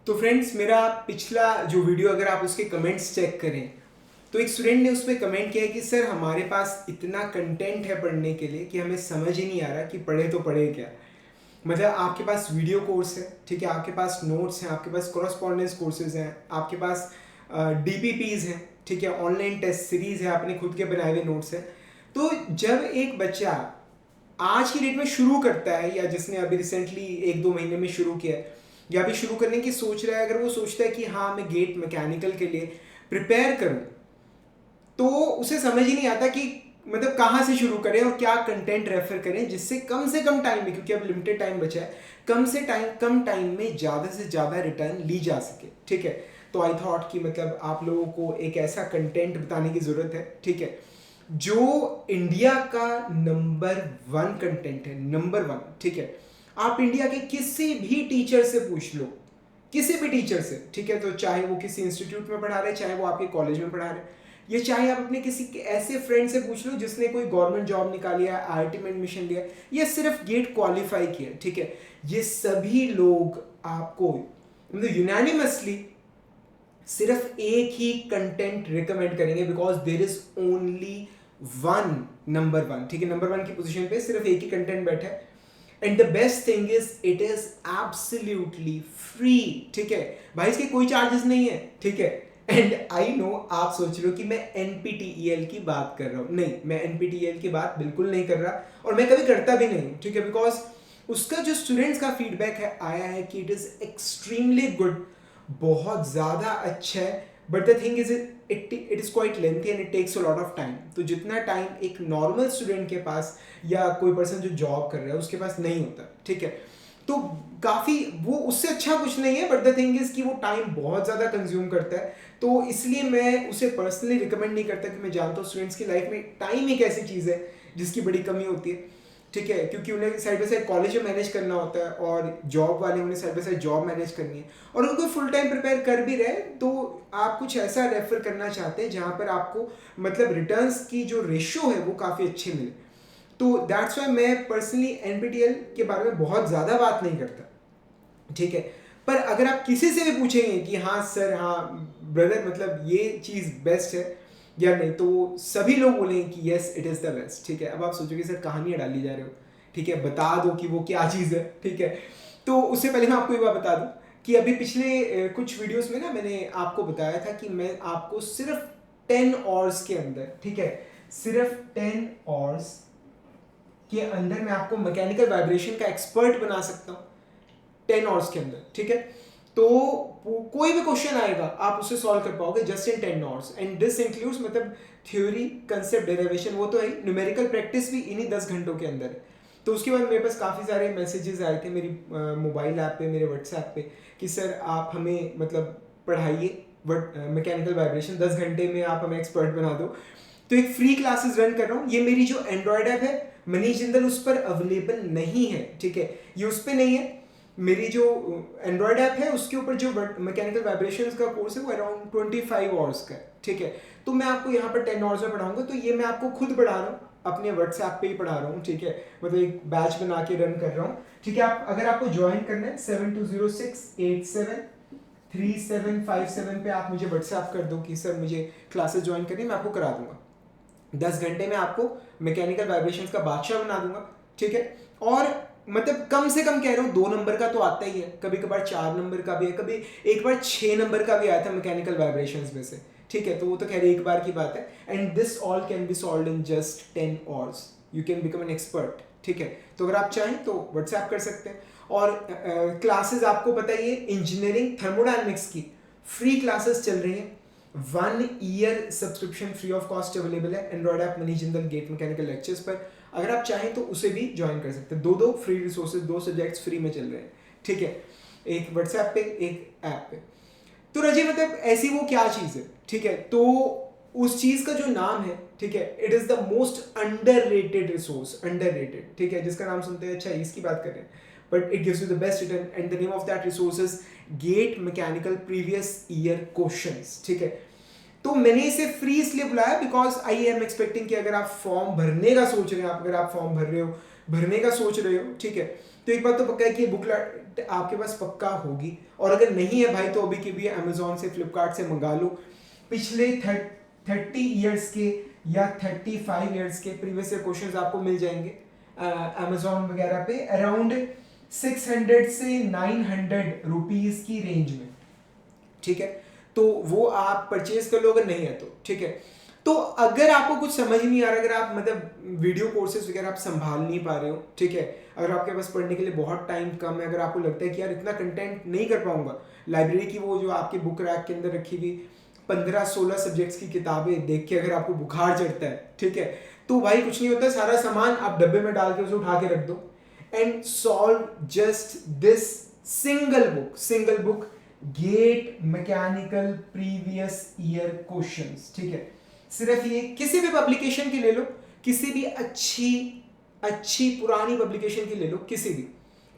तो फ्रेंड्स, मेरा पिछला जो वीडियो अगर आप उसके कमेंट्स चेक करें तो एक स्टूडेंट ने उस पर कमेंट किया कि सर हमारे पास इतना कंटेंट है पढ़ने के लिए कि हमें समझ ही नहीं आ रहा कि पढ़े तो पढ़े क्या। मतलब आपके पास वीडियो कोर्स है, ठीक है, आपके पास नोट्स हैं, आपके पास कॉरस्पॉन्डेंस कोर्सेज हैं, आपके पास डीपीपीज हैं, ठीक है, ऑनलाइन टेस्ट सीरीज है, आपने खुद के बनाए हुए नोट्स हैं। तो जब एक बच्चा आज की डेट में शुरू करता है या जिसने अभी रिसेंटली 1-2 महीने में शुरू किया है या अभी शुरू करने की सोच रहा है, अगर वो सोचता है कि हाँ मैं गेट मैकेनिकल के लिए प्रिपेयर करूँ, तो उसे समझ ही नहीं आता कि मतलब कहाँ से शुरू करें और क्या कंटेंट रेफर करें जिससे कम से कम टाइम में, क्योंकि अब लिमिटेड टाइम बचा है, कम टाइम में ज़्यादा से ज़्यादा रिटर्न ली जा सके। ठीक है, तो आई थॉट कि मतलब आप लोगों को एक ऐसा कंटेंट बताने की ज़रूरत है, ठीक है, जो इंडिया का नंबर 1 कंटेंट है, नंबर 1। ठीक है, आप इंडिया के किसी भी टीचर से पूछ लो, किसी भी टीचर से, ठीक है, तो चाहे वो किसी इंस्टीट्यूट में पढ़ा रहे, चाहे वो आपके कॉलेज में पढ़ा रहे, ये चाहे आप अपने किसी ऐसे फ्रेंड से पूछ लो जिसने कोई गवर्नमेंट जॉब निकाली है, आईआईटी में एडमिशन लिया, या सिर्फ गेट क्वालिफाई किया, ठीक है, ये सभी लोग आपको मतलब यूनानिमसली सिर्फ एक ही कंटेंट रिकमेंड करेंगे, because there is only one number 1। ठीक है, नंबर 1 की पोजीशन पे सिर्फ एक ही कंटेंट बैठा है, and the best thing is it is absolutely free. ठीक है भाई, इसके कोई चार्जेस नहीं है। ठीक है, एंड आई नो आप सोच रहे हो कि मैं एनपीटीईएल की बात कर रहा हूं। नहीं, मैं एनपीटीईएल की बात बिल्कुल नहीं कर रहा और मैं कभी करता भी नहीं। ठीक है, बिकॉज उसका जो स्टूडेंट्स का फीडबैक है आया है कि इट इज एक्सट्रीमली गुड, बहुत ज़्यादा अच्छा है, but the thing is it is quite lengthy and it takes a lot of time. तो जितना टाइम एक नॉर्मल स्टूडेंट के पास या कोई पर्सन जो जॉब कर रहा है उसके पास नहीं होता, ठीक है, तो काफ़ी वो उससे अच्छा कुछ नहीं है, बट द थिंग इज कि वो टाइम बहुत ज़्यादा कंज्यूम करता है। तो इसलिए मैं उसे पर्सनली रिकमेंड नहीं करता, कि मैं जानता हूँ स्टूडेंट्स की लाइफ में टाइम एक ऐसी चीज़ है जिसकी बड़ी कमी होती है। ठीक है, क्योंकि उन्हें साइड बाई साइड कॉलेज में मैनेज करना होता है और जॉब वाले उन्हें side by side job manage करनी है, और उनको फुल टाइम प्रिपेयर कर भी रहे, तो आप कुछ ऐसा रेफर करना चाहते हैं जहाँ पर आपको मतलब रिटर्न्स की जो रेशियो है वो काफ़ी अच्छे मिले। तो दैट्स वाई मैं पर्सनली एनपीटीईएल के बारे में बहुत ज़्यादा बात नहीं करता। ठीक है, पर अगर आप किसी से भी पूछेंगे कि हाँ सर, हाँ ब्रदर, मतलब ये चीज़ बेस्ट है या नहीं, तो सभी लोग बोलेंगे कि yes it is the best. ठीक है, अब आप सोचोगे सर कहानियाँ डाली जा रहे हो, ठीक है, बता दो कि वो क्या चीज़ है। ठीक है, तो उससे पहले मैं आपको ये बात बता दूं कि अभी पिछले कुछ वीडियोस में ना मैंने आपको बताया था कि मैं आपको सिर्फ 10 आवर्स के अंदर, ठीक है, सिर्फ 10 आवर्स के अंदर मैं आपको मैकेनिकल वाइब्रेशन का एक्सपर्ट बना सकता हूँ 10 आवर्स के अंदर। ठीक है, तो कोई भी क्वेश्चन आएगा आप उसे सॉल्व कर पाओगे just in 10 hours, and this includes मतलब थ्योरी, कंसेप्ट, डेरिवेशन, वो तो है, न्यूमेरिकल प्रैक्टिस भी इन्हीं 10 घंटों के अंदर है। तो उसके बाद मेरे पास काफ़ी सारे मैसेजेस आए थे मेरी मोबाइल ऐप पे, मेरे व्हाट्सएप पे, कि सर आप हमें मतलब पढ़ाइए मैकेनिकल वाइब्रेशन 10 घंटे में आप हमें एक्सपर्ट बना दो। तो एक फ्री क्लासेस रन कर रहा हूँ। ये मेरी जो एंड्रॉयड ऐप है मनीष जिंदल उस पर अवेलेबल नहीं है। ठीक है, ये उस पर नहीं है। मेरी जो एंड्रॉयड ऐप है उसके ऊपर जो मैकेनिकल वाइब्रेशंस का कोर्स है वो अराउंड 25 आवर्स का है। ठीक है, तो मैं आपको यहाँ पर 10 आवर्स में पढ़ाऊंगा। तो ये मैं आपको खुद पढ़ा रहा हूँ, अपने व्हाट्सएप पे ही पढ़ा रहा हूँ। ठीक है, मतलब एक बैच बना के रन कर रहा हूँ। ठीक है, आप अगर आपको ज्वाइन करना है 7206873757 पे आप मुझे व्हाट्सएप कर दो कि सर मुझे क्लासेस ज्वाइन करनी है, मैं आपको करा दूंगा। 10 घंटे में आपको मैकेनिकल वाइब्रेशंस का बादशाह बना दूंगा। ठीक है, और मतलब कम से कम कह रहा हूँ 2 नंबर का तो आता ही है, कभी कभार 4 नंबर का भी है, कभी एक बार 6 नंबर का भी आया था मैकेनिकल वाइब्रेशंस में से। ठीक है, तो वो तो खैर एक बार की बात है, and this all can be solved in just 10 hours. You can become an expert. ठीक है, तो अगर आप चाहें तो व्हाट्सएप कर सकते हैं। और क्लासेस आपको पता ही है, इंजीनियरिंग थर्मोडायनेमिक्स की फ्री क्लासेस चल रही हैं। 1 year subscription free of cost available है android app Manish Jindal GATE mechanical lectures पर। अगर आप चाहें तो उसे भी ज्वाइन कर सकते हैं। दो फ्री रिसोर्सेज, 2 सब्जेक्ट्स फ्री में चल रहे हैं। ठीक है, एक व्हाट्सएप पे, एक ऐप पे। तो रजी मतलब ऐसी वो क्या चीज़ है, ठीक है, तो उस चीज़ का जो नाम है, ठीक है, it is the most underrated resource, underrated. ठीक है, जिसका नाम सुनते हैं अच्छा इसकी बात कर रहे हैं, but it gives you the best return, and the name of that resource is get mechanical previous year questions. ठीक है, तो मैंने इसे फ्री इसलिए बुलाया बिकॉज आई एम एक्सपेक्टिंग कि अगर आप फॉर्म भरने का सोच रहे हैं, आप अगर आप फॉर्म भरने का सोच रहे हो, ठीक है, तो एक बात तो पक्का है कि बुक आपके पास पक्का होगी, और अगर नहीं है भाई तो अभी के भी अमेजोन से, फ्लिपकार्ट से मंगा लो। पिछले 30 ईयर्स के या 35 ईयर्स के प्रीवियस ईयर क्वेश्चंस आपको मिल जाएंगे अमेजोन वगैरह पे, अराउंड 600 से 900 रुपीज की रेंज में, ठीक है। तो वो आप परचेज कर लो अगर नहीं है तो, ठीक है। तो अगर आपको कुछ समझ नहीं आ रहा, अगर आप मतलब वीडियो कोर्सेज वगैरह आप संभाल नहीं पा रहे हो, ठीक है, अगर आपके पास पढ़ने के लिए बहुत टाइम कम है, अगर आपको लगता है कि यार इतना कंटेंट नहीं कर पाऊंगा, लाइब्रेरी की वो जो आपकी बुक रैक के अंदर रखी हुई 15-16 सब्जेक्ट्स की किताबें देख के अगर आपको बुखार चढ़ता है, ठीक है, तो भाई कुछ नहीं होता, सारा सामान आप डब्बे में डाल के उसे उठा के रख दो and solve just this single book GATE mechanical previous year questions, ठीक है। सिर्फ ये किसी भी पब्लिकेशन की ले लो, किसी भी अच्छी पुरानी पब्लिकेशन की ले लो, किसी भी,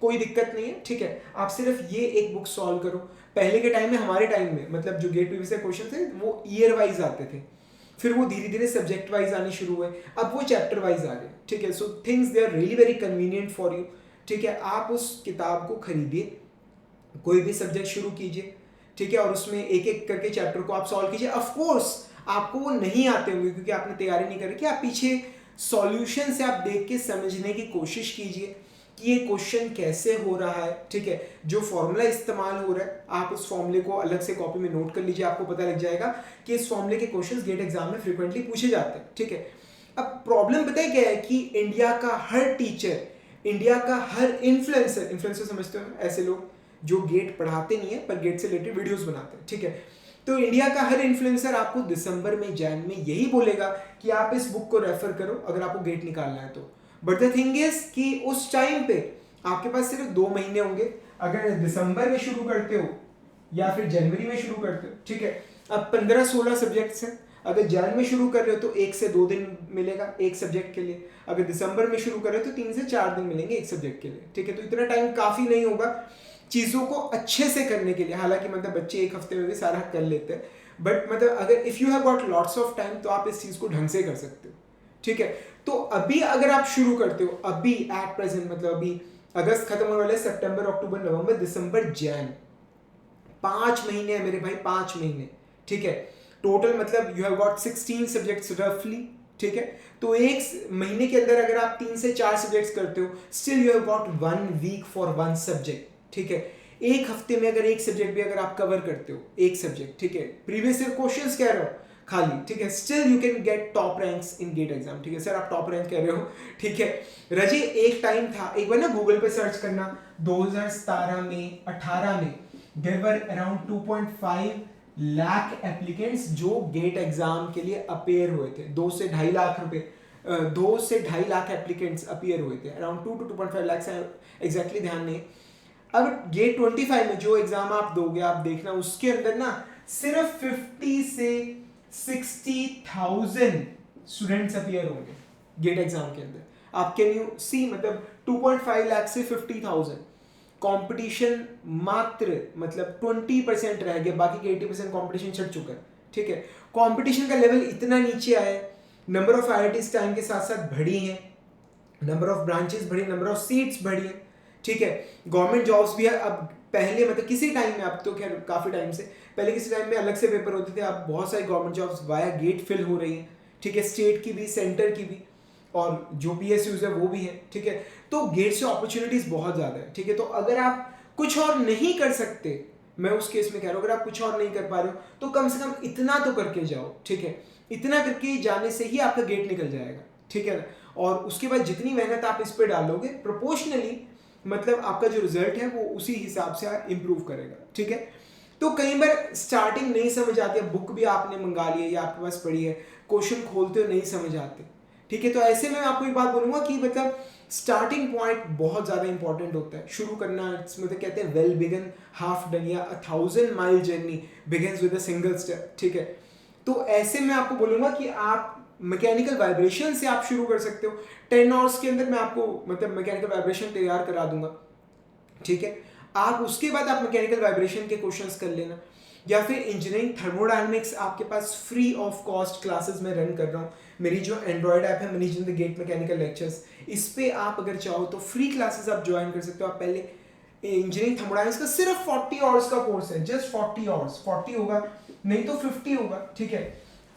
कोई दिक्कत नहीं है, ठीक है। आप सिर्फ ये एक बुक सॉल्व करो। पहले के टाइम में, हमारे टाइम में, मतलब जो गेट प्रीवियस ईयर क्वेश्चन थे वो ईयर वाइज आते थे, फिर वो धीरे धीरे सब्जेक्ट वाइज आने शुरू हुए, अब वो चैप्टर वाइज आ गए, ठीक है। So things they are really very convenient for you, ठीक है। आप उस किताब को खरीदिए, कोई भी सब्जेक्ट शुरू कीजिए, ठीक है, और उसमें एक एक करके चैप्टर को आप सॉल्व कीजिए। ऑफ कोर्स आपको वो नहीं आते होंगे क्योंकि आपने तैयारी नहीं करी, कि आप पीछे सॉल्यूशन से आप देख के समझने की कोशिश कीजिए कि ये क्वेश्चन कैसे हो रहा है, ठीक है। जो फॉर्मूला इस्तेमाल हो रहा है आप उस फॉर्मूले को अलग से कॉपी में नोट कर लीजिए, आपको पता लग जाएगा कि इस फॉर्मूले के क्वेश्चंस गेट एग्जाम में फ्रीक्वेंटली पूछे जाते हैं, ठीक है। अब प्रॉब्लम पता है क्या है कि इंडिया का हर टीचर, इंडिया का हर इन्फ्लुएंसर समझते हो ऐसे लोग जो गेट पढ़ाते नहीं है पर गेट से रिलेटेड वीडियोस बनाते हैं, ठीक है। तो इंडिया का हर इन्फ्लुएंसर आपको दिसंबर में, जैन में यही बोलेगा कि आप इस बुक को रेफर करो अगर आपको गेट निकालना है तो। बट द थिंग इज कि उस टाइम पे आपके पास सिर्फ 2 महीने होंगे, अगर दिसंबर में शुरू करते हो या फिर जनवरी में शुरू करते हो, ठीक है। अब 15-16 सब्जेक्ट्स हैं, अगर जैन में शुरू कर रहे हो तो 1 से 2 दिन मिलेगा एक सब्जेक्ट के लिए, अगर दिसंबर में शुरू कर रहे हो तो 3 से 4 दिन मिलेंगे एक सब्जेक्ट के लिए, ठीक है। तो इतना टाइम काफी नहीं होगा चीज़ों को अच्छे से करने के लिए। हालांकि मतलब बच्चे एक हफ्ते में भी सारा कर लेते हैं, बट मतलब अगर if you have got lots of time तो आप इस चीज़ को ढंग से कर सकते हो, ठीक है। तो अभी अगर आप शुरू करते हो, अभी एट प्रेजेंट, मतलब अभी अगस्त खत्म होने वाले, सितंबर, अक्टूबर, नवंबर, दिसंबर, जैन, 5 महीने है मेरे भाई, 5 महीने, ठीक है। टोटल मतलब यू हैव गॉट 16 सब्जेक्ट्स रफली, ठीक है। तो एक महीने के अंदर अगर आप 3 से 4 सब्जेक्ट्स करते हो, still you have got 1 week for 1 subject, ठीक है। एक हफ्ते में अगर एक सब्जेक्ट भी अगर आप कवर करते हो, एक सब्जेक्ट, ठीक है, प्रीवियस ईयर क्वेश्चंस कह रहे हो खाली, ठीक है, still you can get top ranks in GATE exam, ठीक है। सर आप टॉप रैंक कह रहे हो, ठीक है। रजी एक टाइम था, एक बार ना गूगल पे सर्च करना, 2017 में, 18 में there were around 2.5 lakh applicants जो गेट एग्जाम के लिए अपेयर हुए थे। 2 से 2.5 लाख रुपए, 2 से 2.5 लाख एप्लीकेंट्स अपियर हुए थे, अराउंड 2 to 2.5 लाख, एग्जैक्टली ध्यान नहीं। अब गेट 25 में जो एग्जाम आप दोगे, आप देखना उसके अंदर ना सिर्फ 50 से 60,000 स्टूडेंट्स अपियर होंगे गेट एग्जाम के अंदर। आप कैन यू सी, मतलब 2.5 लाख से 50,000, कंपटीशन मात्र मतलब 20% रह गया, बाकी के 80% कंपटीशन छट चुका है, ठीक है। कंपटीशन का लेवल इतना नीचे आया है, नंबर ऑफ आईआईटीज टाइम के साथ साथ बढ़ी हैं, नंबर ऑफ ब्रांचेस बढ़ी, नंबर ऑफ सीट्स बढ़ी है, ठीक है। गवर्नमेंट जॉब्स भी है। अब पहले मतलब किसी टाइम में, अब तो खैर काफ़ी टाइम से, पहले किसी टाइम में अलग से पेपर होते थे, अब बहुत सारी government jobs via GATE fill हो रही हैं, ठीक है, स्टेट की भी, सेंटर की भी, और जो PSUs है वो भी है, ठीक है। तो गेट से अपॉर्चुनिटीज़ बहुत ज़्यादा है, ठीक है। तो अगर आप कुछ और नहीं कर सकते, मैं उस केस में कह रहा हूँ, अगर आप कुछ और नहीं कर पा रहे हो तो कम से कम इतना तो करके जाओ, ठीक है। इतना करके जाने से ही आपका गेट निकल जाएगा, ठीक है ना। और उसके बाद जितनी मेहनत आप इस पर डालोगे, प्रोपोर्शनली मतलब आपका जो रिजल्ट है वो उसी हिसाब से इंप्रूव करेगा, ठीक है। तो कई बार स्टार्टिंग नहीं समझ आती है, बुक भी आपने मंगा ली है या आपके पास पड़ी है, क्वेश्चन खोलते हो नहीं समझ आते, ठीक है। तो ऐसे में आपको एक बात बोलूंगा कि मतलब स्टार्टिंग पॉइंट बहुत ज़्यादा इंपॉर्टेंट होता है। शुरू करना, मतलब कहते हैं वेल बिगन हाफ डन, या 1000 mile journey begins with a single step, ठीक है। तो ऐसे में आपको बोलूंगा कि आप मैकेनिकल वाइब्रेशन से आप शुरू कर सकते हो। 10 आवर्स के अंदर मैं आपको मतलब मैकेनिकल वाइब्रेशन तैयार करा दूंगा, ठीक है। आप उसके बाद आप मैकेनिकल वाइब्रेशन के क्वेश्चंस कर लेना, या फिर इंजीनियरिंग थर्मोडायनेमिक्स आपके पास फ्री ऑफ कॉस्ट क्लासेस में रन कर रहा हूँ, मेरी जो एंड्रॉयड ऐप है Manish in the GATE mechanical lectures, इस पे आप अगर चाहो तो फ्री क्लासेस आप ज्वाइन कर सकते हो। आप पहले इंजीनियरिंग थर्मोडायनामिक्स का सिर्फ 40 आवर्स का कोर्स है, जस्ट 40 आवर्स, 40 होगा नहीं तो 50 होगा, ठीक है।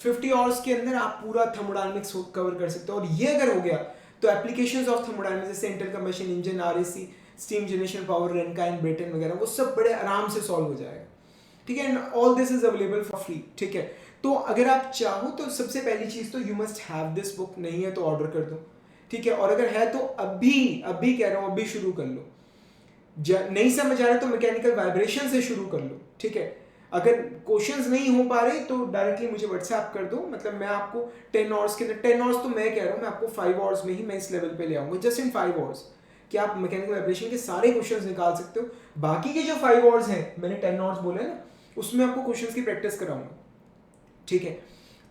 50 आवर्स के अंदर आप पूरा थर्मोडायनामिक्स कवर कर सकते हो। और ये अगर हो गया तो एप्लीकेशंस ऑफ थर्मोडायनामिक्स जैसे internal combustion engine, RAC, steam generation, power, Rankine, Brayton वगैरह, वो सब बड़े आराम से सॉल्व हो जाएगा, ठीक है। And all this is available for free, ठीक है। तो अगर आप चाहो तो सबसे पहली चीज तो you must have this book, नहीं है तो ऑर्डर कर दो, ठीक है। और अगर है तो अभी कह रहा हूँ अभी शुरू कर लो। नहीं समझ आ रहा तो मैकेनिकल वाइब्रेशन से शुरू कर लो, ठीक है। अगर क्वेश्चंस नहीं हो पा रहे तो डायरेक्टली मुझे व्हाट्सएप कर दो, मतलब मैं आपको 10 आवर्स के अंदर, 10 आवर्स तो मैं कह रहा हूँ, मैं आपको 5 आवर्स में ही मैं इस लेवल पे ले आऊंगा, जस्ट इन 5 आवर्स कि आप मैकेनिकल वाइब्रेशन के सारे क्वेश्चंस निकाल सकते हो। बाकी के जो 5 आवर्स हैं, मैंने 10 आवर्स बोले ना, उसमें आपको क्वेश्चंस की प्रैक्टिस कराऊंगा, ठीक है।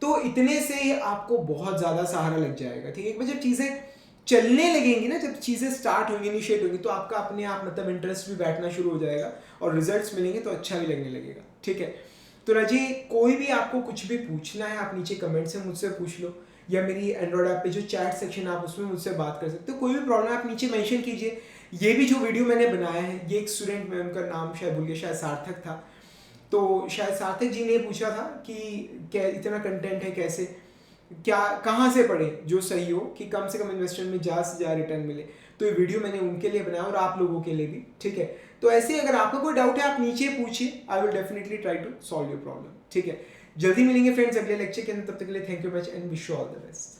तो इतने से आपको बहुत ज़्यादा सहारा लग जाएगा, ठीक है। एक बार जब चीज़ें चलने लगेंगी ना, जब चीज़ें स्टार्ट होंगी, इनिशिएट होंगी, तो आपका अपने आप मतलब इंटरेस्ट भी बैठना शुरू हो जाएगा और रिजल्ट्स मिलेंगे तो अच्छा भी लगने लगेगा, ठीक है। तो राजी, कोई भी आपको कुछ भी पूछना है आप नीचे कमेंट से मुझसे पूछ लो, या मेरी एंड्रॉयड ऐप पे जो चैट सेक्शन आप उसमें मुझसे बात कर सकते हो। कोई भी प्रॉब्लम आप नीचे मेंशन कीजिए। ये भी जो वीडियो मैंने बनाया है, ये एक स्टूडेंट में, उनका नाम शायद भूल गया, शायद सार्थक था, तो शायद सार्थक जी ने पूछा था कि क्या इतना कंटेंट है, कैसे क्या कहाँ से पढ़े जो सही हो कि कम से कम इन्वेस्टमेंट में ज़्यादा से ज़्यादा रिटर्न मिले। तो ये वीडियो मैंने उनके लिए बनाया और आप लोगों के लिए भी, ठीक है। तो ऐसे अगर आपका कोई डाउट है आप नीचे पूछिए, I will definitely try to solve your problem, ठीक है। जल्दी मिलेंगे फ्रेंड्स अगले लेक्चर के अंदर, तब तक के लिए thank you much and wish you all the best.